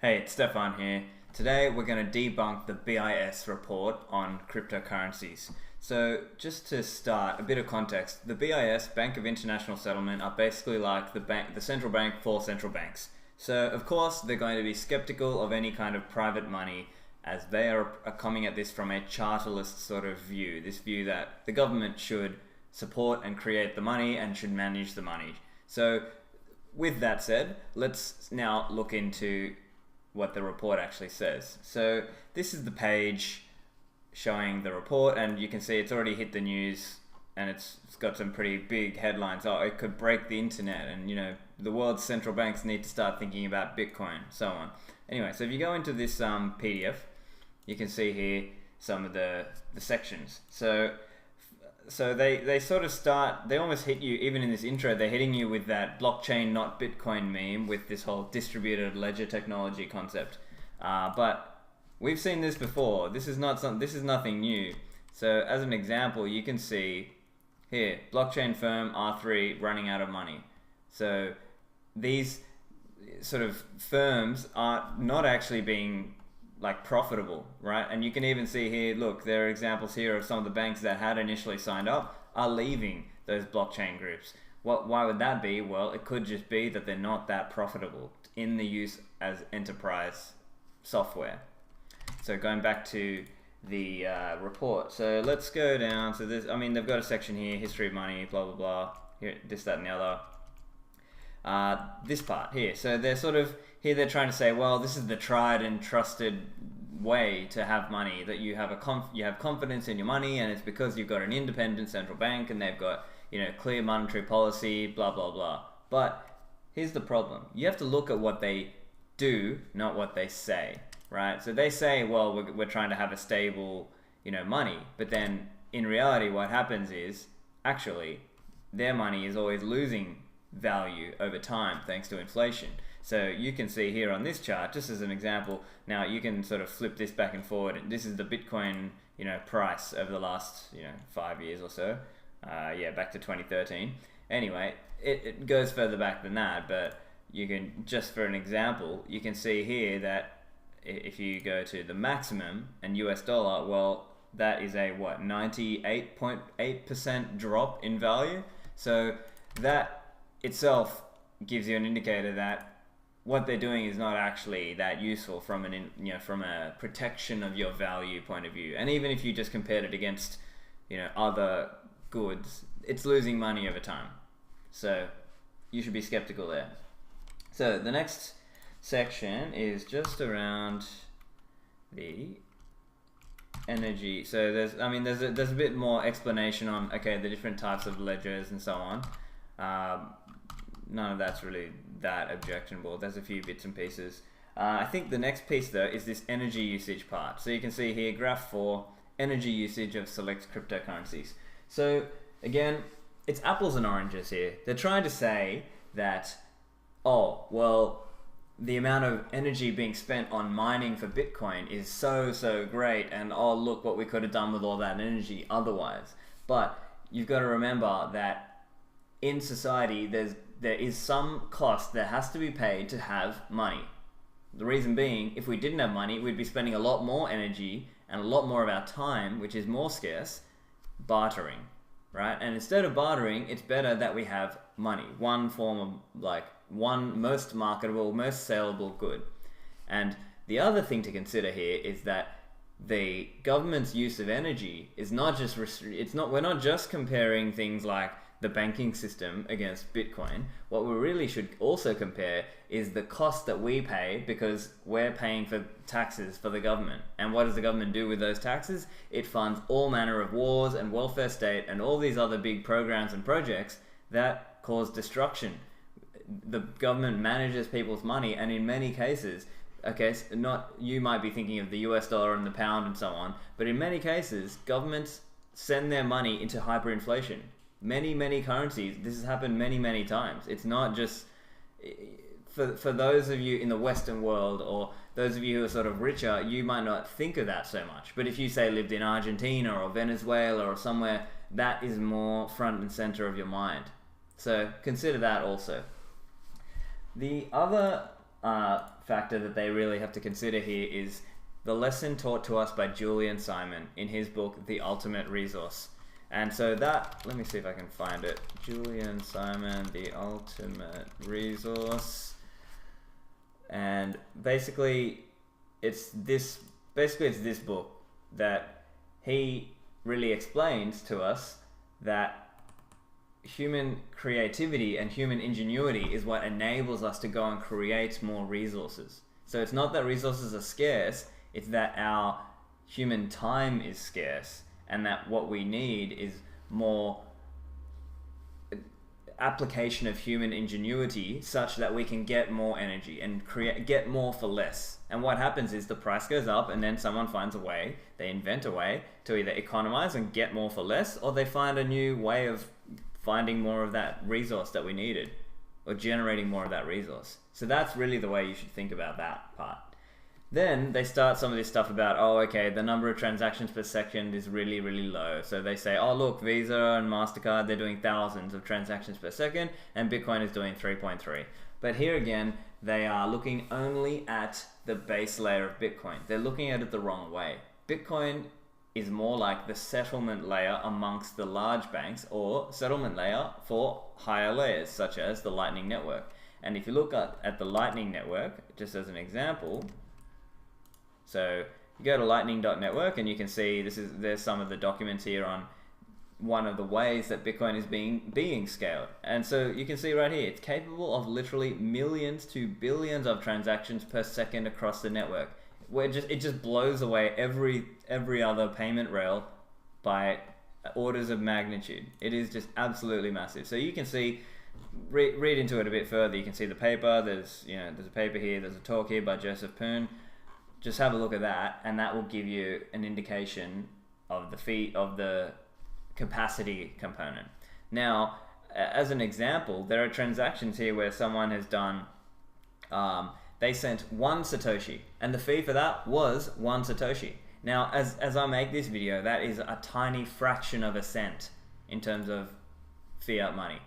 Hey, it's Stefan here. Today we're going to debunk the BIS report on cryptocurrencies. So just to start, a bit of context. The BIS, Bank of International Settlement, are basically like the central bank for central banks. So of course they're going to be skeptical of any kind of private money, as they are coming at this from a chartalist sort of view. This view that the government should support and create the money and should manage the money. So with that said, let's now look into what the report actually says. So this is the page showing the report, and you can see it's already hit the news, and it's got some pretty big headlines. Oh, it could break the internet, and the world's central banks need to start thinking about Bitcoin, so on. Anyway, so if you go into this PDF, you can see here some of the sections. So they sort of start, they almost hit you, even in this intro, they're hitting you with that blockchain not Bitcoin meme with this whole distributed ledger technology concept. But we've seen this before. This is nothing new. So as an example, you can see here, blockchain firm R3 running out of money. So these sort of firms are not actually being profitable, right? And you can even see here, look, there are examples here of some of the banks that had initially signed up are leaving those blockchain groups. Why would that be? Well, it could just be that they're not that profitable in the use as enterprise software. So going back to the report. So let's go down to this. I mean, they've got a section here, history of money, blah, blah, blah, here, this, that, and the other. This part here. So they're sort of, here they're trying to say, well, this is the tried and trusted way to have money, that you have confidence in your money, and it's because you've got an independent central bank and they've got clear monetary policy, blah blah blah. But here's the problem: you have to look at what they do, not what they say, right? So they say, well, we're trying to have a stable money, but then in reality what happens is actually their money is always losing value over time thanks to inflation. So you can see here on this chart, just as an example, now you can sort of flip this back and forward. This is the Bitcoin, price over the last, 5 years or so. Back to 2013. Anyway, it goes further back than that, but you can, just for an example, you can see here that if you go to the maximum and US dollar, well, that is a 98.8% drop in value. So that itself gives you an indicator that what they're doing is not actually that useful from from a protection of your value point of view. And even if you just compared it against other goods, it's losing money over time. So you should be skeptical there. So the next section is just around the energy. So there's a bit more explanation on the different types of ledgers and so on. None of that's really that objectionable. There's a few bits and pieces. I think the next piece though is this energy usage part. So you can see here, graph 4, energy usage of select cryptocurrencies. So again, it's apples and oranges here. They're trying to say that, oh, well, the amount of energy being spent on mining for Bitcoin is so great, and oh, look what we could have done with all that energy otherwise. But you've got to remember that in society, there is some cost that has to be paid to have money. The reason being, if we didn't have money, we'd be spending a lot more energy and a lot more of our time, which is more scarce, bartering, right? And instead of bartering, it's better that we have money, one form of one most marketable, most saleable good. And the other thing to consider here is that the government's use of energy is not just we're not just comparing things like the banking system against Bitcoin. What we really should also compare is the cost that we pay, because we're paying for taxes for the government. And what does the government do with those taxes? It funds all manner of wars and welfare state and all these other big programs and projects that cause destruction. The government manages people's money, and in many cases, you might be thinking of the US dollar and the pound and so on, but in many cases, governments send their money into hyperinflation. Many currencies, this has happened many times. It's not just for those of you in the Western world, or those of you who are sort of richer, you might not think of that so much. But if you say lived in Argentina or Venezuela or somewhere, that is more front and center of your mind. So consider that also. The other factor that they really have to consider here is the lesson taught to us by Julian Simon in his book, The Ultimate Resource. And so that, let me see if I can find it. Julian Simon, The Ultimate Resource. And basically it's this book that he really explains to us that human creativity and human ingenuity is what enables us to go and create more resources. So it's not that resources are scarce, it's that our human time is scarce, and that what we need is more application of human ingenuity such that we can get more energy and get more for less. And what happens is the price goes up, and then someone finds a way, they invent a way to either economize and get more for less, or they find a new way of finding more of that resource that we needed, or generating more of that resource. So that's really the way you should think about that part. Then they start some of this stuff about, oh, okay, the number of transactions per second is really, really low. So they say, oh, look, Visa and MasterCard, they're doing thousands of transactions per second, and Bitcoin is doing 3.3. But here again, they are looking only at the base layer of Bitcoin. They're looking at it the wrong way. Bitcoin is more like the settlement layer amongst the large banks, or settlement layer for higher layers, such as the Lightning Network. And if you look at the Lightning Network, just as an example, so you go to lightning.network and you can see there's some of the documents here on one of the ways that Bitcoin is being scaled. And so you can see right here, it's capable of literally millions to billions of transactions per second across the network. Where it just blows away every other payment rail by orders of magnitude. It is just absolutely massive. So you can see, read into it a bit further. You can see the paper. There's a paper here. There's a talk here by Joseph Poon. Just have a look at that, and that will give you an indication of the capacity component. Now, as an example, there are transactions here where someone has done, they sent 1 Satoshi, and the fee for that was 1 Satoshi. Now, as I make this video, that is a tiny fraction of a cent in terms of fiat money.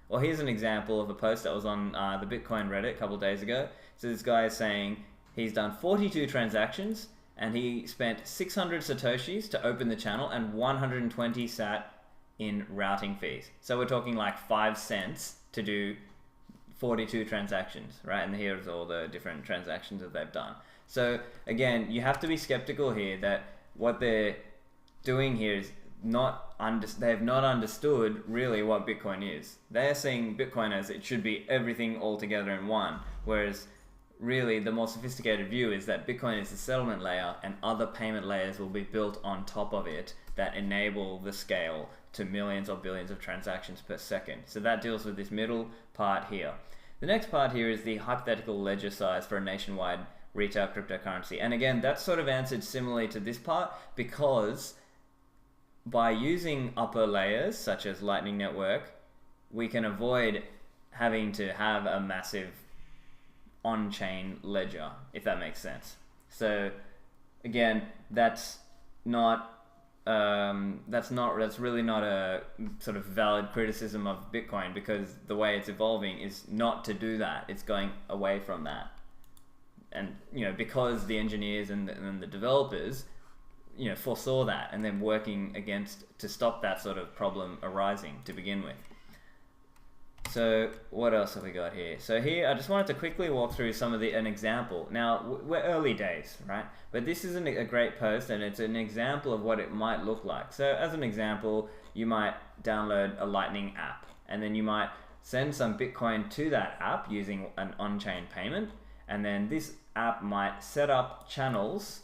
Well, here's an example of a post that was on the Bitcoin Reddit a couple of days ago. So this guy is saying he's done 42 transactions, and he spent 600 Satoshis to open the channel and 120 sat in routing fees. So we're talking like 5 cents to do 42 transactions, right? And here's all the different transactions that they've done. So again, you have to be skeptical here that what they're doing here is they have not understood really what Bitcoin is. They're seeing Bitcoin as it should be everything all together in one, whereas really the more sophisticated view is that Bitcoin is the settlement layer, and other payment layers will be built on top of it that enable the scale to millions or billions of transactions per second. So that deals with this middle part here. The next part here is the hypothetical ledger size for a nationwide retail cryptocurrency. And again, that's sort of answered similarly to this part, because by using upper layers such as Lightning Network, we can avoid having to have a massive on-chain ledger, if that makes sense. So again, that's really not a sort of valid criticism of Bitcoin, because the way it's evolving is not to do that. It's going away from that. And because the engineers and the developers foresaw that, and then working to stop that sort of problem arising to begin with. So what else have we got here? So here, I just wanted to quickly walk through an example. Now, we're early days, right? But this is a great post, and it's an example of what it might look like. So as an example, you might download a Lightning app, and then you might send some Bitcoin to that app using an on-chain payment, and then this app might set up channels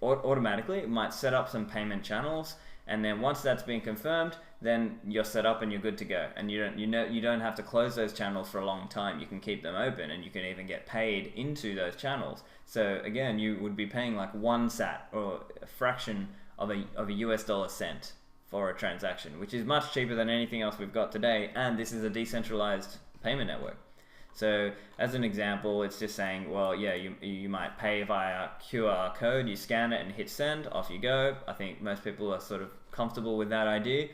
automatically. It might set up some payment channels, and then once that's been confirmed, then you're set up and you're good to go. And you don't have to close those channels for a long time. You can keep them open, and you can even get paid into those channels. So again, you would be paying like 1 sat, or a fraction of a US dollar cent for a transaction, which is much cheaper than anything else we've got today. And this is a decentralized payment network. So as an example, it's just saying, well, yeah, you might pay via QR code, you scan it and hit send, off you go. I think most people are sort of comfortable with that idea.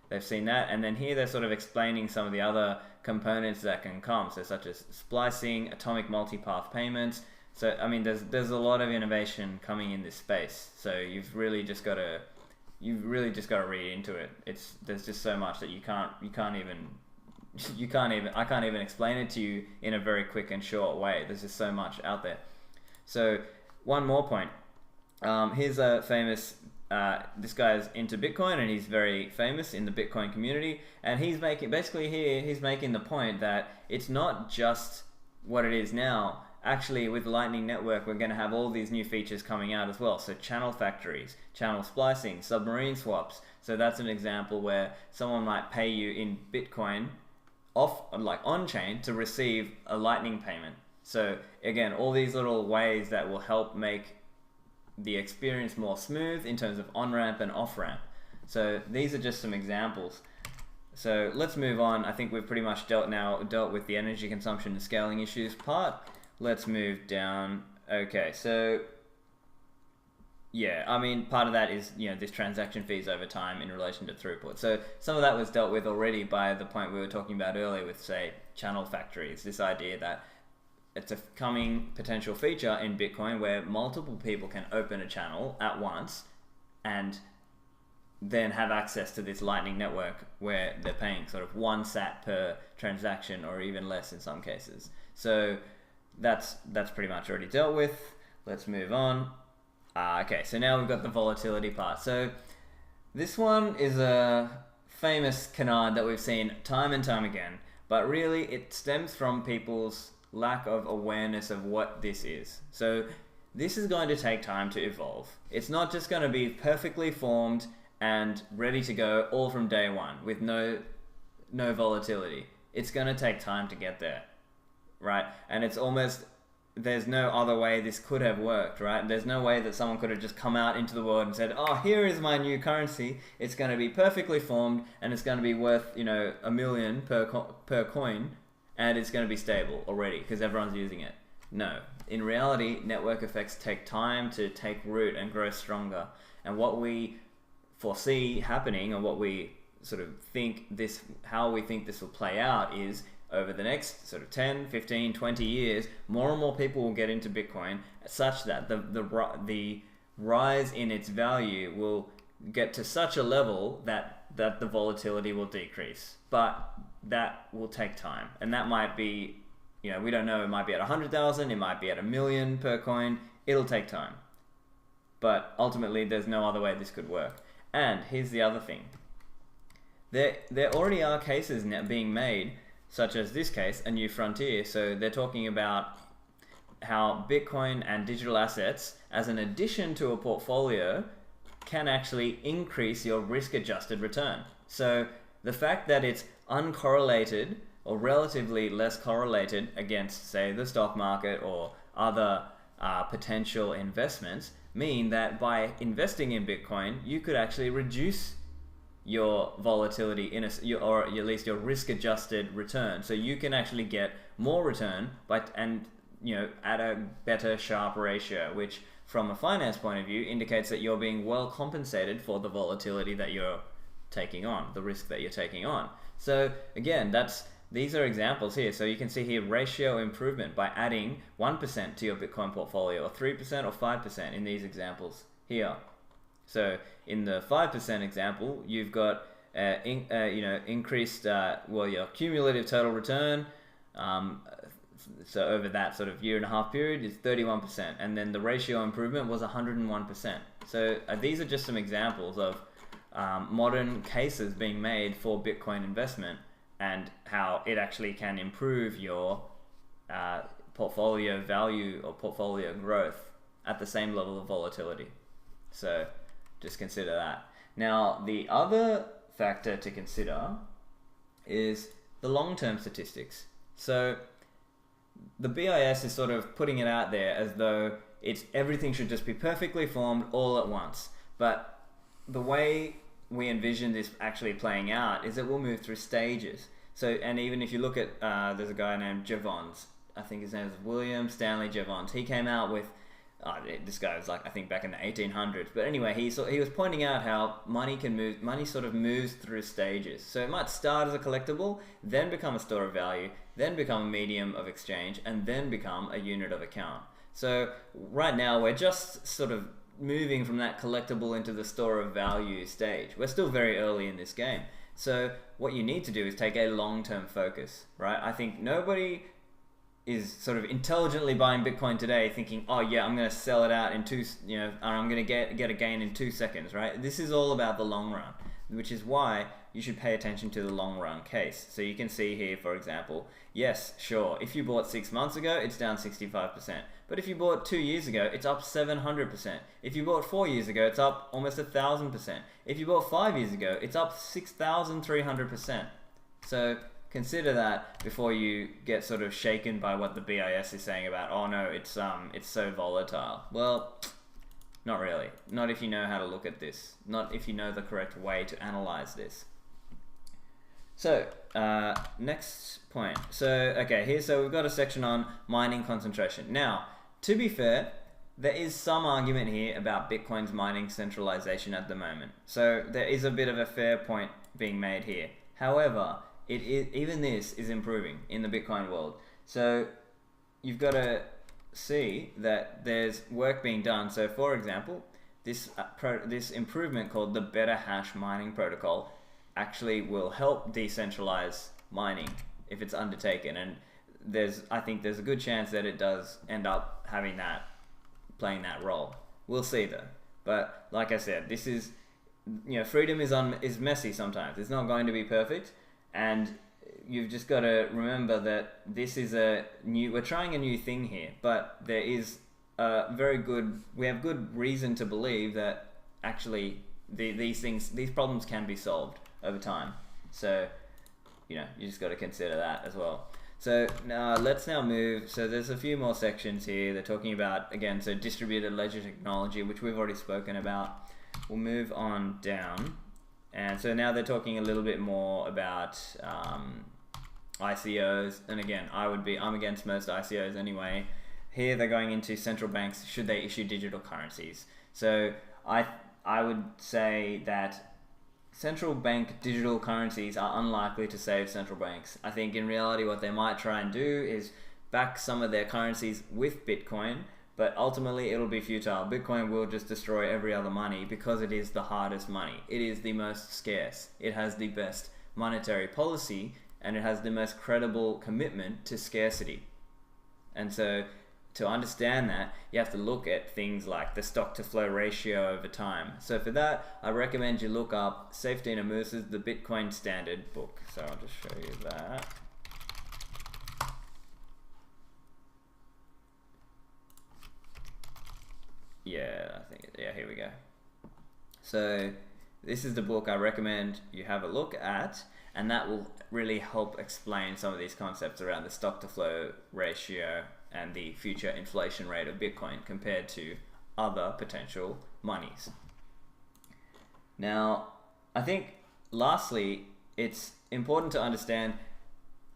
they've seen that, and then here they're sort of explaining some of the other components that can come, so such as splicing, atomic multipath payments. So I mean, there's a lot of innovation coming in this space. So you've really just got to read into it. There's just so much that I can't even explain it to you in a very quick and short way. There's just so much out there. So one more point. Here's a famous. This guy's into Bitcoin and he's very famous in the Bitcoin community. And he's making the point that it's not just what it is now. Actually, with Lightning Network, we're going to have all these new features coming out as well. So channel factories, channel splicing, submarine swaps. So that's an example where someone might pay you in Bitcoin on-chain to receive a Lightning payment. So again, all these little ways that will help make the experience more smooth in terms of on-ramp and off-ramp. So these are just some examples. So let's move on. I think we've pretty much dealt with the energy consumption and scaling issues part. Let's move down. Okay, so yeah, I mean, part of that is, this transaction fees over time in relation to throughput. So some of that was dealt with already by the point we were talking about earlier with, say, channel factories. This idea that it's a coming potential feature in Bitcoin where multiple people can open a channel at once and then have access to this Lightning network where they're paying sort of 1 sat per transaction or even less in some cases. So that's pretty much already dealt with. Let's move on. Okay, so now we've got the volatility part. So this one is a famous canard that we've seen time and time again, but really it stems from people's lack of awareness of what this is. So this is going to take time to evolve. It's not just going to be perfectly formed and ready to go all from day one with no volatility. It's going to take time to get there. Right? And it's almost, there's no other way this could have worked, right? There's no way that someone could have just come out into the world and said, oh, here is my new currency. It's going to be perfectly formed and it's going to be worth, $1 million per coin and it's going to be stable already because everyone's using it. No. In reality, network effects take time to take root and grow stronger. And what we foresee happening, or what we sort of how we think this will play out is, over the next sort of 10, 15, 20 years, more and more people will get into Bitcoin such that the rise in its value will get to such a level that the volatility will decrease. But that will take time. And that might be, we don't know, it might be at 100,000, it might be at 1 million per coin. It'll take time. But ultimately, there's no other way this could work. And here's the other thing. There already are cases now being made, such as this case, a new frontier. So they're talking about how Bitcoin and digital assets, as an addition to a portfolio, can actually increase your risk-adjusted return. So the fact that it's uncorrelated or relatively less correlated against, say, the stock market or other potential investments mean that by investing in Bitcoin, you could actually reduce your volatility or at least your risk-adjusted return. So you can actually get more return at a better Sharpe ratio, which from a finance point of view indicates that you're being well compensated for the volatility that you're taking on, the risk that you're taking on. So again, these are examples here. So you can see here ratio improvement by adding 1% to your Bitcoin portfolio, or 3% or 5% in these examples here. So in the 5% example, you've got increased your cumulative total return. So over that sort of 1.5 year period is 31%, and then the ratio improvement was 101%. So these are just some examples of modern cases being made for Bitcoin investment and how it actually can improve your portfolio value or portfolio growth at the same level of volatility. So just consider that. Now, the other factor to consider is the long-term statistics. So the BIS is sort of putting it out there as though everything should just be perfectly formed all at once. But the way we envision this actually playing out is that we'll move through stages. So, and even if you look at, there's a guy named Jevons, I think his name is William Stanley Jevons. He came out with this guy was like, I think back in the 1800s. But anyway, he was pointing out how money sort of moves through stages. So it might start as a collectible, then become a store of value, then become a medium of exchange, and then become a unit of account. So right now we're just sort of moving from that collectible into the store of value stage. We're still very early in this game. So what you need to do is take a long-term focus, right? I think nobody is sort of intelligently buying Bitcoin today thinking, oh yeah, I'm going to sell it out in and I'm going to get a gain in 2 seconds, right? This is all about the long run, which is why you should pay attention to the long run case. So you can see here, for example, yes, sure, if you bought 6 months ago, it's down 65%. But if you bought 2 years ago, it's up 700%. If you bought 4 years ago, it's up almost 1,000%. If you bought 5 years ago, it's up 6,300%. So consider that before you get sort of shaken by what the BIS is saying about, oh no, it's so volatile. Well, not really. Not if you know how to look at this. Not if you know the correct way to analyze this. So, next point. So we've got a section on mining concentration. Now, to be fair, there is some argument here about Bitcoin's mining centralization at the moment. So there is a bit of a fair point being made here. However, even this is improving in the Bitcoin world. So you've got to see that there's work being done. So for example, this improvement called the Better Hash Mining Protocol actually will help decentralize mining if it's undertaken. And I think there's a good chance that it does end up playing that role. We'll see though. But like I said, this is, freedom is messy sometimes. It's not going to be perfect. And you've just got to remember that this is we're trying a new thing here, but there is we have good reason to believe that actually these problems can be solved over time. So, you just got to consider that as well. So let's now move. So there's a few more sections here. They're talking about, again, so distributed ledger technology, which we've already spoken about. We'll move on down. And so now they're talking a little bit more about ICOs. And again, I'm against most ICOs anyway. Here they're going into central banks, should they issue digital currencies? So I would say that central bank digital currencies are unlikely to save central banks. I think in reality what they might try and do is back some of their currencies with Bitcoin, but ultimately it'll be futile. Bitcoin will just destroy every other money because it is the hardest money. It is the most scarce. It has the best monetary policy, and it has the most credible commitment to scarcity. And so to understand that, you have to look at things like the stock to flow ratio over time. So for that, I recommend you look up Safety and Amusa's The Bitcoin Standard book. So I'll just show you that. Here we go. So this is the book I recommend you have a look at, and that will really help explain some of these concepts around the stock to flow ratio and the future inflation rate of Bitcoin compared to other potential monies. Now, I think lastly, it's important to understand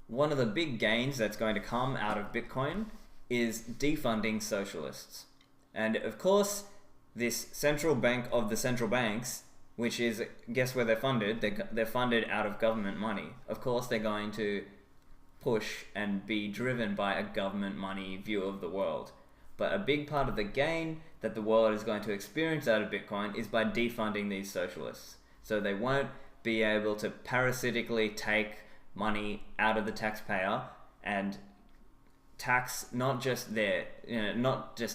one of the big gains that's going to come out of Bitcoin is defunding socialists. And of course, this central bank of the central banks, which is, guess where they're funded? They're funded out of government money. Of course, they're going to push and be driven by a government money view of the world. But a big part of the gain that the world is going to experience out of Bitcoin is by defunding these socialists. So they won't be able to parasitically take money out of the taxpayer and tax not just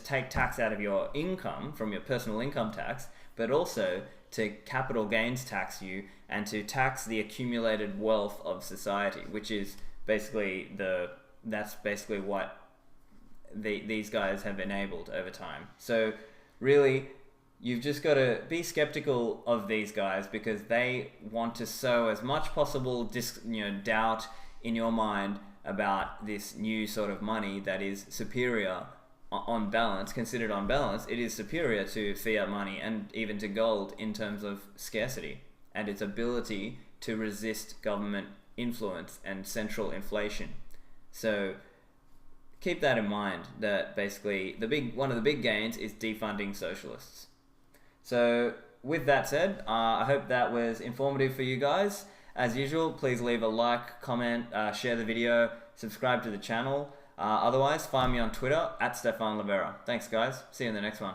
take tax out of your income from your personal income tax, but also to capital gains tax you and to tax the accumulated wealth of society, which is basically what these guys have enabled over time. So really, you've just got to be skeptical of these guys because they want to sow as much possible doubt in your mind about this new sort of money that is superior on balance, considered on balance. It is superior to fiat money and even to gold in terms of scarcity and its ability to resist government influence and central inflation. So keep that in mind, that basically one of the big gains is defunding socialists. So with that said, I hope that was informative for you guys. As usual, please leave a like, comment, share the video, subscribe to the channel. Otherwise, find me on Twitter @Stefan Livera. Thanks guys, see you in the next one.